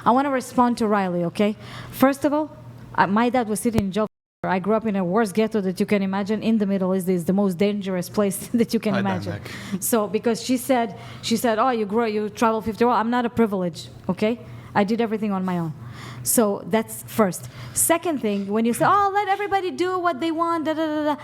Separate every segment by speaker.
Speaker 1: I want to respond to Riley, okay? First of all, my dad was sitting in jail. I grew up in a worst ghetto that you can imagine in the Middle East. Is the most dangerous place that you can imagine. So because she said, oh, you travel 50 miles. I'm not a privilege, okay? I did everything on my own. So that's first. Second thing, when you say, oh, let everybody do what they want, da da da da.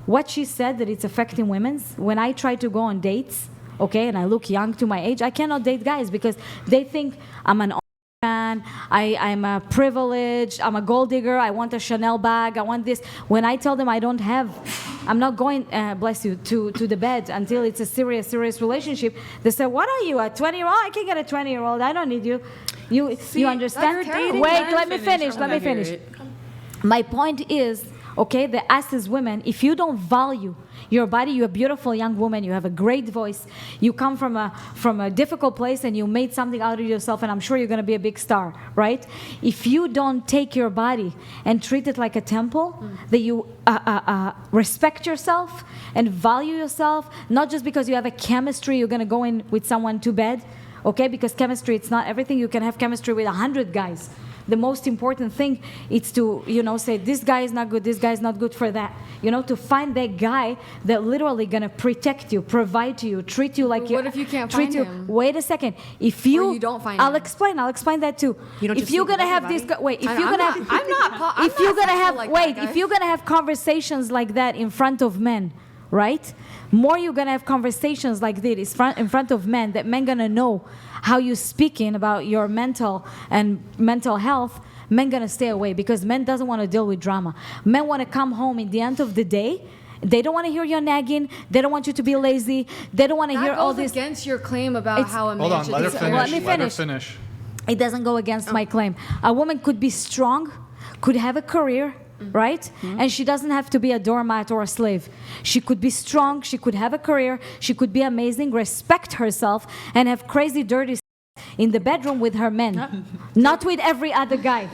Speaker 1: What she said that it's affecting women's. When I try to go on dates, okay, and I look young to my age, I cannot date guys because they think I'm an man, I'm a privilege, I'm a gold digger, I want a Chanel bag, I want this. When I tell them I'm not going, bless you, to the bed until it's a serious relationship, they say, what are you, a 20-year-old? I can get a 20-year-old, I don't need you. You understand? Wait, let me finish. My point is, okay, that us as women, if you don't value your body, you're a beautiful young woman, you have a great voice, you come from a difficult place and you made something out of yourself, and I'm sure you're going to be a big star, right? If you don't take your body and treat it like a temple, that you respect yourself and value yourself, not just because you have a chemistry, you're going to go in with someone to bed, okay? Because chemistry, it's not everything. You can have chemistry with 100 guys. The most important thing is to, say, this guy is not good, this guy is not good for that. To find that guy that literally going to protect you, provide to you, treat you like you.
Speaker 2: What if you can't find him?
Speaker 1: Wait a second. If
Speaker 2: or you don't find him.
Speaker 1: I'll explain that too.
Speaker 2: If you're going to have this,
Speaker 1: if you're going to have conversations like that in front of men, right? More you're going to have conversations like this in front of men, that men going to know how you're speaking about your mental health. Men going to stay away because men doesn't want to deal with drama. Men want to come home at the end of the day. They don't want to hear your nagging. They don't want you to be lazy. They don't want to hear all this.
Speaker 2: That goes against your claim about how a man should
Speaker 3: let her
Speaker 2: do.
Speaker 3: finish.
Speaker 1: Let me finish.
Speaker 3: Let her finish.
Speaker 1: It doesn't go against my claim. A woman could be strong, could have a career, right? Mm-hmm. And she doesn't have to be a doormat or a slave. She could be strong, she could have a career, she could be amazing, respect herself, and have crazy, dirty in the bedroom with her men, not with every other guy.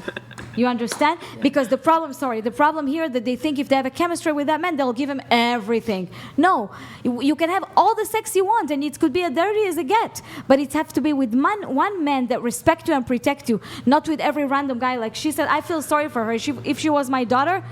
Speaker 1: You understand? Because the problem here that they think if they have a chemistry with that man, they'll give him everything. No, you can have all the sex you want, and it could be as dirty as it gets, but it has to be with one man that respect you and protect you, not with every random guy. Like she said, I feel sorry for her. If she was my daughter,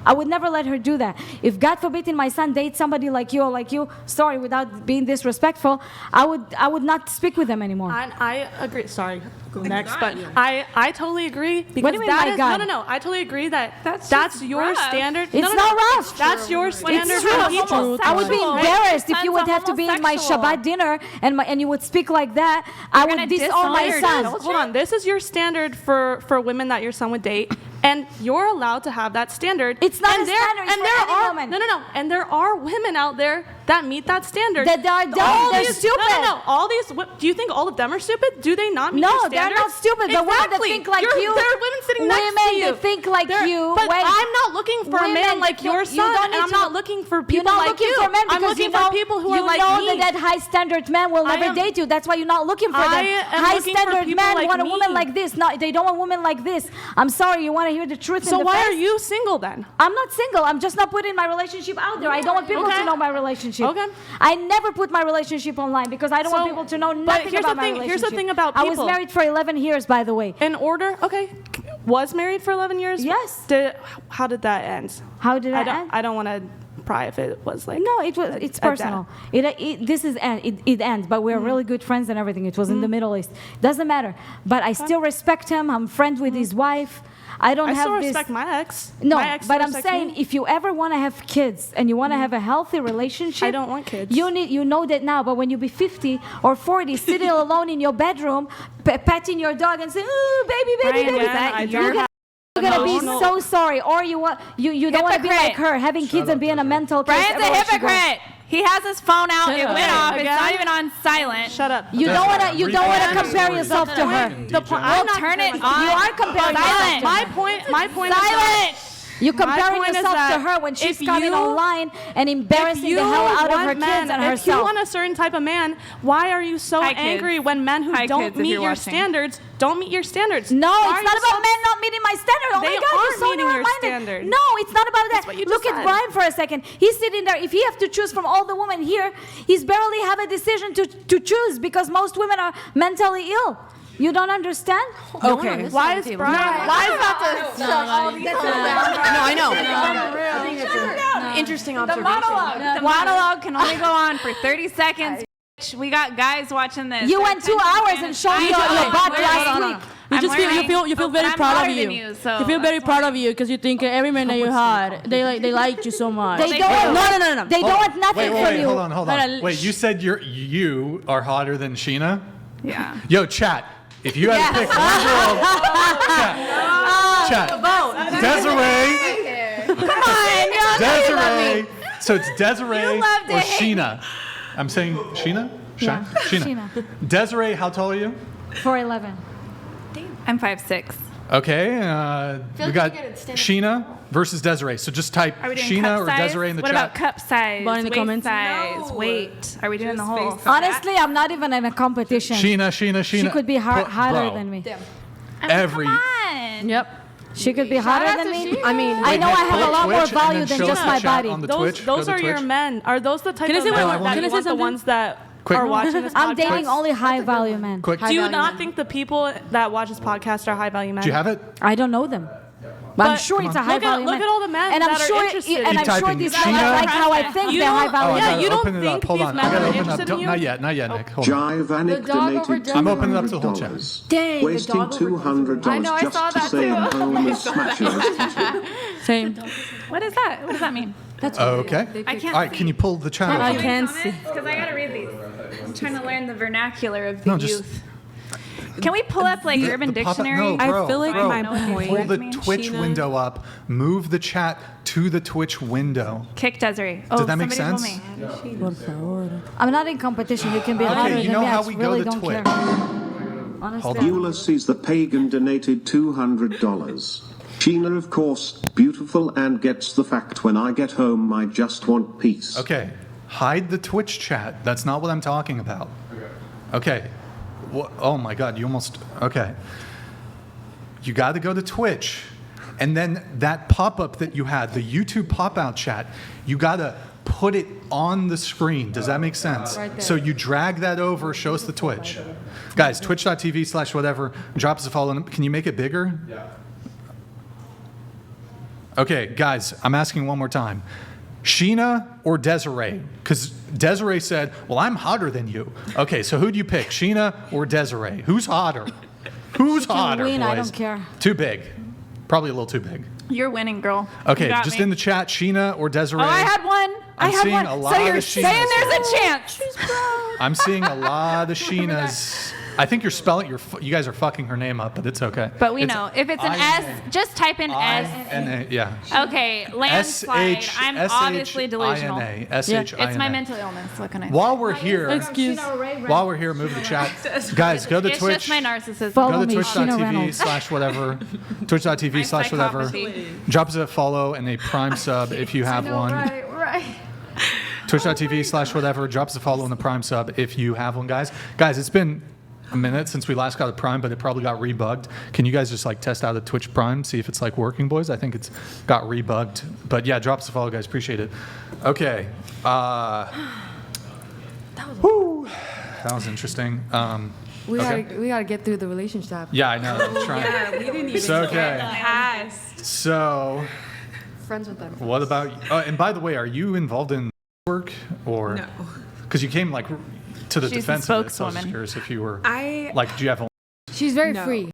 Speaker 1: I would never let her do that. If God forbid my son dates somebody like you, sorry, without being disrespectful, I would not speak with them anymore.
Speaker 4: I agree. Sorry, go next, but I totally agree because
Speaker 1: what do you mean,
Speaker 4: that is
Speaker 1: God?
Speaker 4: No. I totally agree that's your
Speaker 5: rough.
Speaker 4: standard.
Speaker 1: It's not rough.
Speaker 4: That's your standard.
Speaker 1: It's true. I would be embarrassed if you would have to be in my Shabbat dinner and you would speak like that. I would disown my son.
Speaker 4: Hold on. This is your standard for women that your son would date. And you're allowed to have that standard.
Speaker 1: It's not a standard. It's for any woman.
Speaker 4: No. And there are women out there that meet that standard.
Speaker 1: That they're stupid.
Speaker 4: No. All these. Do you think all of them are stupid? Do they not meet your standards?
Speaker 1: No, they're not stupid. The women that think like you.
Speaker 4: There are women sitting next to you.
Speaker 1: Women that think like you.
Speaker 4: But I'm not looking for a man like your son, and I'm not looking for people like you.
Speaker 1: You're not looking for men because
Speaker 4: I'm looking for people who are like me.
Speaker 1: You know that high standard men will never date you. That's why you're not looking for them. High standard men want a woman like this. No, they don't want women like this. I'm sorry. You want to hear the truth in the face?
Speaker 4: So why are you single then?
Speaker 1: I'm not single. I'm just not putting my relationship out there. I don't want people to know my relationship.
Speaker 4: Okay.
Speaker 1: I never put my relationship online because I don't want people to know nothing about my relationship.
Speaker 4: Here's the thing about people.
Speaker 1: I was married for 11 years, by the way.
Speaker 4: Okay. Was married for 11 years?
Speaker 1: Yes.
Speaker 4: How did that end?
Speaker 1: How did that end?
Speaker 4: I don't want to pry if it was like...
Speaker 1: No, it's personal. It ends, but we're really good friends and everything. It was in the Middle East. Doesn't matter. But I still respect him. I'm friends with his wife. I still
Speaker 4: respect my ex.
Speaker 1: No,
Speaker 4: my ex
Speaker 1: but I'm saying if you ever want to have kids and you want to have a healthy relationship,
Speaker 4: I don't want kids.
Speaker 1: You know that now, but when you be 50 or 40, sitting alone in your bedroom, petting your dog and saying, "Ooh, baby," you're gonna be so sorry, or you don't want to be like her, having kids and being a mental case.
Speaker 5: Brian's a hypocrite. He has his phone out. It went off. It's not even on silent.
Speaker 4: Shut up.
Speaker 1: You don't want to compare yourself to her.
Speaker 5: I'll turn it on.
Speaker 1: You are comparing yourself to her.
Speaker 4: My point
Speaker 5: Silent.
Speaker 1: You're comparing yourself to her when she's coming online and embarrassing the hell out of her kids and herself.
Speaker 4: If you want a certain type of man, why are you so angry when men who don't meet your standards don't meet your standards?
Speaker 1: No, it's not about men not meeting my standard. Oh my God, you're so
Speaker 4: meeting your
Speaker 1: narrow-minded.
Speaker 4: standard.
Speaker 1: No, it's not about that.
Speaker 4: What you
Speaker 1: Look
Speaker 4: just
Speaker 1: at
Speaker 4: said.
Speaker 1: Brian for a second. He's sitting there. If he have to choose from all the women here, he's barely have a decision to choose because most women are mentally ill. You don't understand?
Speaker 3: Okay.
Speaker 4: Why is Brian? Why is that the?
Speaker 3: No, I know. Interesting observation.
Speaker 5: The monologue can only go on for 30 seconds. We got guys watching this.
Speaker 1: You went 2 hours and showed me your butt last week.
Speaker 6: You feel very proud of you. You feel very proud of you because you think every man that you had, they liked you so much.
Speaker 1: They don't.
Speaker 6: No.
Speaker 1: They don't want nothing from you.
Speaker 7: Hold on. Wait, you said you are hotter than Sheena?
Speaker 5: Yeah.
Speaker 7: Yo, chat. If you had to pick one girl, chat. Desiree.
Speaker 5: Come on,
Speaker 7: Desiree. So it's Desiree
Speaker 5: You
Speaker 7: or
Speaker 5: loved it.
Speaker 7: Sheena. I'm saying Sheena?
Speaker 1: Yeah.
Speaker 7: Sheena. Desiree, how tall are you?
Speaker 1: 4'11".
Speaker 5: I'm 5'6".
Speaker 7: Okay, we got Sheena versus Desiree. So just type
Speaker 5: Are we doing
Speaker 7: Sheena
Speaker 5: cup
Speaker 7: or
Speaker 5: size?
Speaker 7: Desiree in the
Speaker 5: what
Speaker 7: chat.
Speaker 5: What about cup size?
Speaker 6: But in the
Speaker 5: waist
Speaker 6: comments?
Speaker 5: size? Weight? Are we doing the whole?
Speaker 1: Honestly, I'm not even in a competition.
Speaker 7: Sheena.
Speaker 1: She could be hotter
Speaker 7: Bro.
Speaker 1: than me.
Speaker 7: Every.
Speaker 5: Come on.
Speaker 6: Yep.
Speaker 1: She could be hotter
Speaker 2: out
Speaker 1: than
Speaker 2: to
Speaker 1: me.
Speaker 2: Sheena.
Speaker 1: I mean, I know I have a lot more value than just my body.
Speaker 4: Those are your men. Are those the type
Speaker 6: Can I
Speaker 4: of
Speaker 6: say
Speaker 4: men
Speaker 6: one-
Speaker 4: that
Speaker 6: can I
Speaker 4: you
Speaker 6: say
Speaker 4: want the
Speaker 6: something?
Speaker 4: ones that
Speaker 7: Quick.
Speaker 4: are watching this podcast?
Speaker 1: I'm dating only high value men.
Speaker 7: Quick.
Speaker 4: Do you not think the people that watch this podcast are high value men?
Speaker 7: Do you have it?
Speaker 1: I don't know them. But I'm sure it's a high
Speaker 4: look
Speaker 1: value
Speaker 4: at
Speaker 1: man.
Speaker 4: all the men
Speaker 1: and I'm
Speaker 4: that are
Speaker 1: sure,
Speaker 4: interested.
Speaker 1: and
Speaker 7: Keep
Speaker 1: I'm sure
Speaker 7: typing.
Speaker 1: these
Speaker 7: Sheena?
Speaker 1: men like how I think
Speaker 4: You
Speaker 1: they're high
Speaker 4: don't-
Speaker 1: value.
Speaker 7: I
Speaker 4: Yeah,
Speaker 7: gotta
Speaker 4: you don't
Speaker 7: open it
Speaker 4: think
Speaker 7: up. Hold
Speaker 4: these
Speaker 7: on.
Speaker 4: men
Speaker 7: I gotta
Speaker 4: are
Speaker 7: open it up.
Speaker 4: interested in you?
Speaker 7: Not yet, Nick. Hold on.
Speaker 8: Jivanik donated
Speaker 7: I'm opening it up to the whole chat.
Speaker 8: $200. Wasting $200
Speaker 2: I know, I
Speaker 8: just
Speaker 2: saw
Speaker 8: to
Speaker 2: that
Speaker 8: say
Speaker 2: too.
Speaker 8: Homer's smasher.
Speaker 6: Same.
Speaker 5: What is that? What does that mean?
Speaker 7: Okay.
Speaker 5: I can't
Speaker 7: All right, can you pull the chat
Speaker 6: I
Speaker 7: up?
Speaker 6: can't see.
Speaker 5: Because I gotta read these. I'm trying to learn the vernacular of the
Speaker 7: No, just-
Speaker 5: youth. Can we pull up like Urban
Speaker 7: The pop-up-
Speaker 5: Dictionary?
Speaker 7: No, bro,
Speaker 3: I feel like
Speaker 7: bro.
Speaker 3: my point-
Speaker 7: Pull the
Speaker 5: mean,
Speaker 7: Twitch
Speaker 3: Sheena.
Speaker 7: window up. Move the chat to the Twitch window.
Speaker 5: Kick Desiree. Oh,
Speaker 7: Did that make
Speaker 5: somebody
Speaker 7: sense?
Speaker 5: told me.
Speaker 1: I'm not in competition. You can be hotter
Speaker 7: Okay, you
Speaker 1: than
Speaker 7: know
Speaker 1: me.
Speaker 7: how
Speaker 1: I
Speaker 7: we
Speaker 1: really
Speaker 7: go to
Speaker 1: don't
Speaker 7: Twitch.
Speaker 1: care. Honestly.
Speaker 7: Hold on.
Speaker 8: Ulysses the Pagan donated $200. Sheena, of course, beautiful and gets the fact when I get home I just want peace.
Speaker 7: Okay, hide the Twitch chat. That's not what I'm talking about. Okay. Oh my God, you almost. Okay. You got to go to Twitch. And then that pop up that you had, the YouTube pop out chat, you got to put it on the screen. Does that make sense? So you drag that over, show us the Twitch. Guys, twitch.tv/whatever, drop us a follow. Can you make it bigger? Yeah. Okay, guys, I'm asking one more time. Sheena or Desiree? Because Desiree said, well, I'm hotter than you. Okay, so who do you pick, Sheena or Desiree? Who's hotter? Who's
Speaker 1: She can
Speaker 7: hotter,
Speaker 1: win,
Speaker 7: boys?
Speaker 1: I don't care.
Speaker 7: Too big. Probably a little too big.
Speaker 5: You're winning, girl.
Speaker 7: Okay,
Speaker 5: You got
Speaker 7: just
Speaker 5: me.
Speaker 7: in the chat, Sheena or Desiree?
Speaker 5: Oh, I had one.
Speaker 7: I'm
Speaker 5: I had
Speaker 7: seeing
Speaker 5: one.
Speaker 7: a lot
Speaker 5: So you're
Speaker 7: of
Speaker 5: saying
Speaker 7: Sheenas.
Speaker 5: there's a chance.
Speaker 7: I'm seeing a lot of Sheenas. I think you're spelling, you guys are fucking her name up, but it's okay.
Speaker 5: But we
Speaker 7: It's
Speaker 5: know. If it's an
Speaker 7: I-N-A.
Speaker 5: S, just type in S.
Speaker 7: I-N-A, yeah.
Speaker 5: Okay, landslide. I'm obviously delusional.
Speaker 7: S-H-I-N-A.
Speaker 5: It's my mental illness. What can I say?
Speaker 7: While we're here,
Speaker 6: Excuse.
Speaker 7: while we're here, move the chat. Guys, go to
Speaker 5: It's
Speaker 7: Twitch.
Speaker 5: just my narcissism.
Speaker 1: Follow
Speaker 7: Go to
Speaker 1: me, Sheena Reynolds.
Speaker 7: twitch.tv/whatever. Twitch.tv/whatever.
Speaker 5: psychopathy.
Speaker 7: Drop us a follow and a Prime sub if you have one.
Speaker 2: Right.
Speaker 7: Twitch.tv/whatever. Drop us a follow and a Prime sub if you have one, guys. Guys, it's been a minute since we last got a Prime, but it probably got rebugged. Can you guys just like test out a Twitch Prime, see if it's like working, boys? I think it's got rebugged. But yeah, drop us a follow, guys. Appreciate it. Okay. That was interesting.
Speaker 2: We
Speaker 7: Okay.
Speaker 2: gotta get through the relationship.
Speaker 7: Yeah, I know. I'm trying.
Speaker 3: we didn't even.
Speaker 7: It's okay. So,
Speaker 2: Friends with them.
Speaker 7: what about? And by the way, are you involved in work or?
Speaker 3: No.
Speaker 7: Because you came like to the
Speaker 5: She's the
Speaker 7: defense of it. So I was
Speaker 5: spokeswoman.
Speaker 7: curious if you were
Speaker 3: I
Speaker 7: like, do you have a
Speaker 2: She's very
Speaker 3: No.
Speaker 2: free.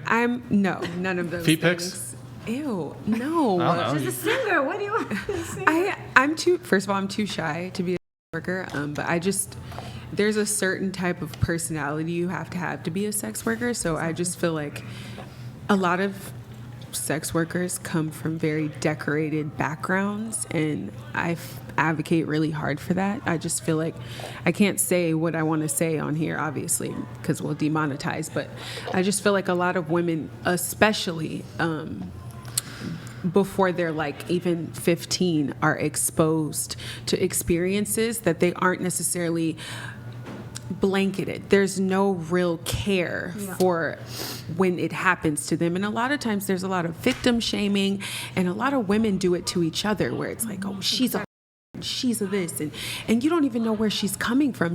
Speaker 3: I'm no none of those.
Speaker 7: Feet
Speaker 3: things.
Speaker 7: pics?
Speaker 3: Ew, no.
Speaker 7: I don't know.
Speaker 1: Singer, what do you want?
Speaker 3: I'm too. First of all, I'm too shy to be a worker. But I just there's a certain type of personality you have to be a sex worker. So I just feel like a lot of sex workers come from very decorated backgrounds, and I advocate really hard for that. I just feel like I can't say what I want to say on here, obviously, because we'll demonetize. But I just feel like a lot of women, especially before they're like even 15, are exposed to experiences that they aren't necessarily blanketed. There's no real care for when it happens to them. And a lot of times there's a lot of victim shaming, and a lot of women do it to each other where it's like, oh, she's a this, and you don't even know where she's coming from.